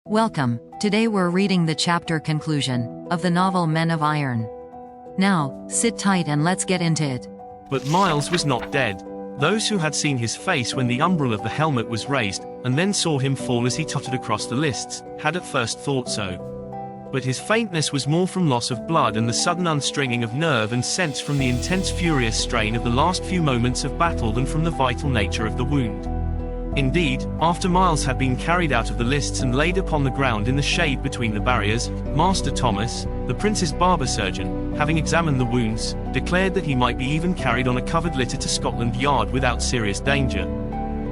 Welcome. Today we're reading the chapter conclusion of the novel Men of Iron. Now, sit tight and let's get into it. But Miles was not dead. Those who had seen his face when the umbril of the helmet was raised, and then saw him fall as he tottered across the lists, had at first thought so. But his faintness was more from loss of blood and the sudden unstringing of nerve and sense from the intense furious strain of the last few moments of battle than from the vital nature of the wound. Indeed, after Miles had been carried out of the lists and laid upon the ground in the shade between the barriers, Master Thomas, the prince's barber surgeon, having examined the wounds, declared that he might be even carried on a covered litter to Scotland Yard without serious danger.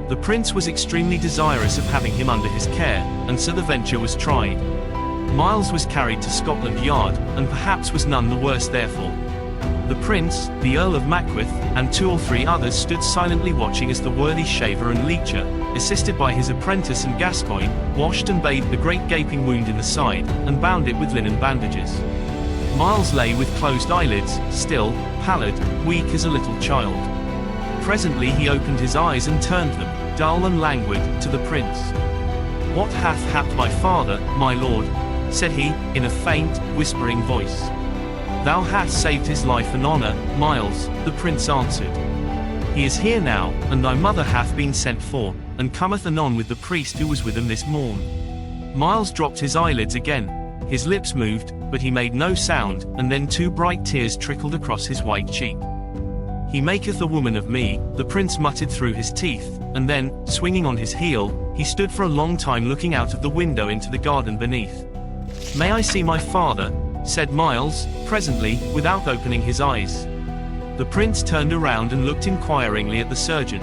The prince was extremely desirous of having him under his care, and so the venture was tried. Miles was carried to Scotland Yard, and perhaps was none the worse therefore. The prince, the Earl of Mackworth, and 2 or 3 others stood silently watching as the worthy shaver and leecher, assisted by his apprentice and Gascoigne, washed and bathed the great gaping wound in the side, and bound it with linen bandages. Miles lay with closed eyelids, still, pallid, weak as a little child. Presently he opened his eyes and turned them, dull and languid, to the prince. "What hath happed my father, my lord?" said he, in a faint, whispering voice. "Thou hast saved his life and honor, Miles," the prince answered. "He is here now, and thy mother hath been sent for, and cometh anon with the priest who was with him this morn." Miles dropped his eyelids again. His lips moved, but he made no sound, and then 2 bright tears trickled across his white cheek. "He maketh a woman of me," the prince muttered through his teeth, and then, swinging on his heel, he stood for a long time looking out of the window into the garden beneath. "May I see my father?" said Miles, presently, without opening his eyes. The prince turned around and looked inquiringly at the surgeon.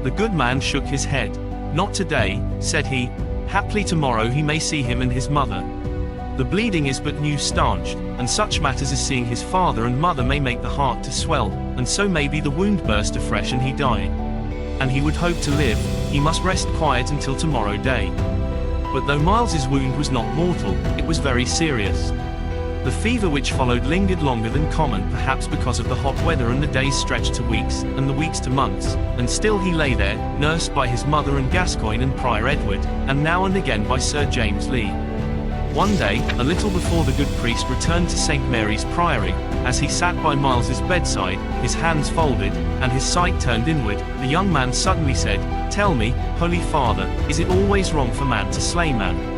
The good man shook his head. "Not today," said he. "Haply tomorrow he may see him and his mother. The bleeding is but new stanched, and such matters as seeing his father and mother may make the heart to swell, and so may be the wound burst afresh and he die. And he would hope to live, he must rest quiet until tomorrow day." But though Miles's wound was not mortal, it was very serious. The fever which followed lingered longer than common, perhaps because of the hot weather, and the days stretched to weeks, and the weeks to months, and still he lay there, nursed by his mother and Gascoigne and Prior Edward, and now and again by Sir James Lee. One day, a little before the good priest returned to St. Mary's Priory, as he sat by Miles's bedside, his hands folded, and his sight turned inward, the young man suddenly said, "Tell me, Holy Father, is it always wrong for man to slay man?"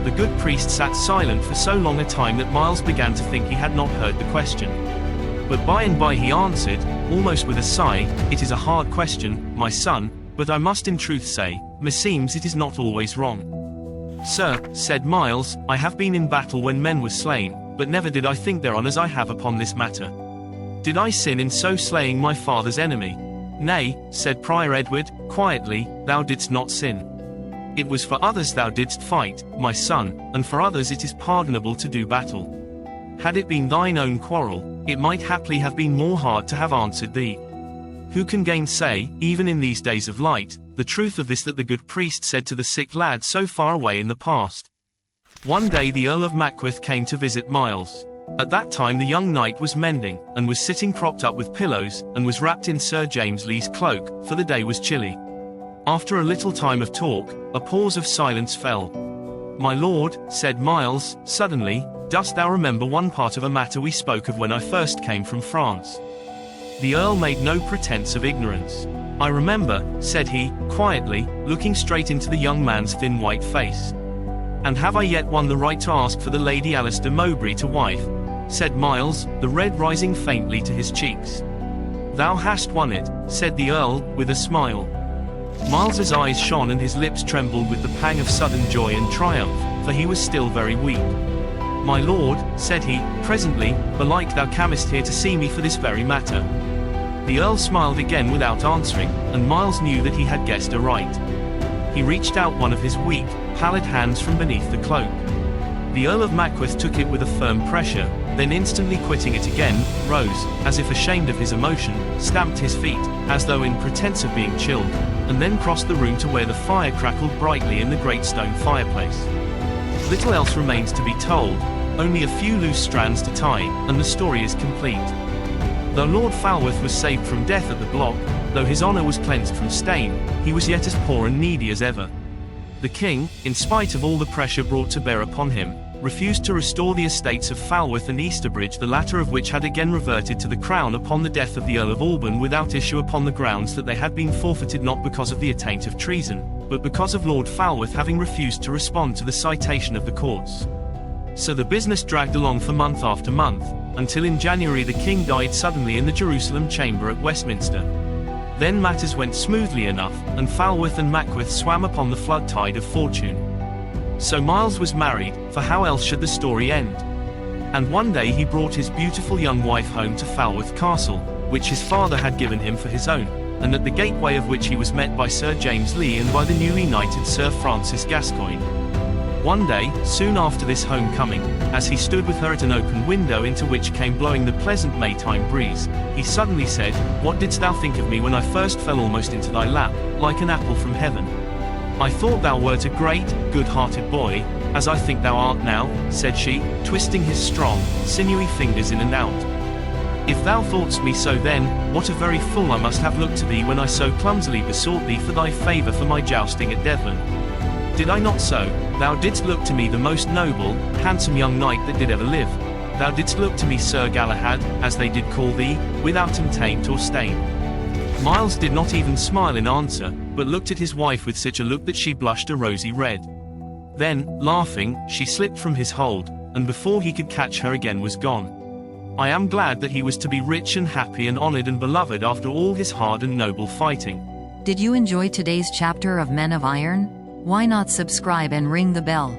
The good priest sat silent for so long a time that Miles began to think he had not heard the question. But by and by he answered, almost with a sigh, "It is a hard question, my son, but I must in truth say, meseems it is not always wrong." "Sir," said Miles, "I have been in battle when men were slain, but never did I think thereon as I have upon this matter. Did I sin in so slaying my father's enemy?" "Nay," said Prior Edward, quietly, "thou didst not sin. It was for others thou didst fight, my son, and for others it is pardonable to do battle. Had it been thine own quarrel, it might haply have been more hard to have answered thee." Who can gainsay, even in these days of light, the truth of this that the good priest said to the sick lad so far away in the past? One day the Earl of Mackworth came to visit Miles. At that time the young knight was mending, and was sitting propped up with pillows, and was wrapped in Sir James Lee's cloak, for the day was chilly. After a little time of talk, a pause of silence fell. "My lord," said Miles, suddenly, "dost thou remember one part of a matter we spoke of when I first came from France?" The Earl made no pretense of ignorance. "I remember," said he, quietly, looking straight into the young man's thin white face. "And have I yet won the right to ask for the Lady Alice de Mowbray to wife?" said Miles, the red rising faintly to his cheeks. "Thou hast won it," said the Earl, with a smile. Miles's eyes shone and his lips trembled with the pang of sudden joy and triumph, for he was still very weak. "My lord," said he, presently, "belike thou camest here to see me for this very matter." The Earl smiled again without answering, and Miles knew that he had guessed aright. He reached out one of his weak, pallid hands from beneath the cloak. The Earl of Mackworth took it with a firm pressure, then instantly quitting it again, rose, as if ashamed of his emotion, stamped his feet, as though in pretence of being chilled, and then crossed the room to where the fire crackled brightly in the great stone fireplace. Little else remains to be told, only a few loose strands to tie, and the story is complete. Though Lord Falworth was saved from death at the block, though his honour was cleansed from stain, he was yet as poor and needy as ever. The king, in spite of all the pressure brought to bear upon him, refused to restore the estates of Falworth and Easterbridge, the latter of which had again reverted to the crown upon the death of the Earl of Alban without issue, upon the grounds that they had been forfeited not because of the attaint of treason, but because of Lord Falworth having refused to respond to the citation of the courts. So the business dragged along for month after month, until in January the king died suddenly in the Jerusalem chamber at Westminster. Then matters went smoothly enough, and Falworth and Mackworth swam upon the flood tide of fortune. So Miles was married, for how else should the story end? And one day he brought his beautiful young wife home to Falworth Castle, which his father had given him for his own, and at the gateway of which he was met by Sir James Lee and by the newly knighted Sir Francis Gascoigne. One day, soon after this homecoming, as he stood with her at an open window into which came blowing the pleasant Maytime breeze, he suddenly said, "What didst thou think of me when I first fell almost into thy lap, like an apple from heaven? I thought thou wert a great, good-hearted boy, as I think thou art now," said she, twisting his strong, sinewy fingers in and out. "If thou thoughtst me so then, what a very fool I must have looked to thee when I so clumsily besought thee for thy favour for my jousting at Devon. Did I not so? Thou didst look to me the most noble, handsome young knight that did ever live. Thou didst look to me Sir Galahad, as they did call thee, without taint or stain." Miles did not even smile in answer, but looked at his wife with such a look that she blushed a rosy red. Then, laughing, she slipped from his hold, and before he could catch her again was gone. I am glad that he was to be rich and happy and honored and beloved after all his hard and noble fighting. Did you enjoy today's chapter of Men of Iron? Why not subscribe and ring the bell?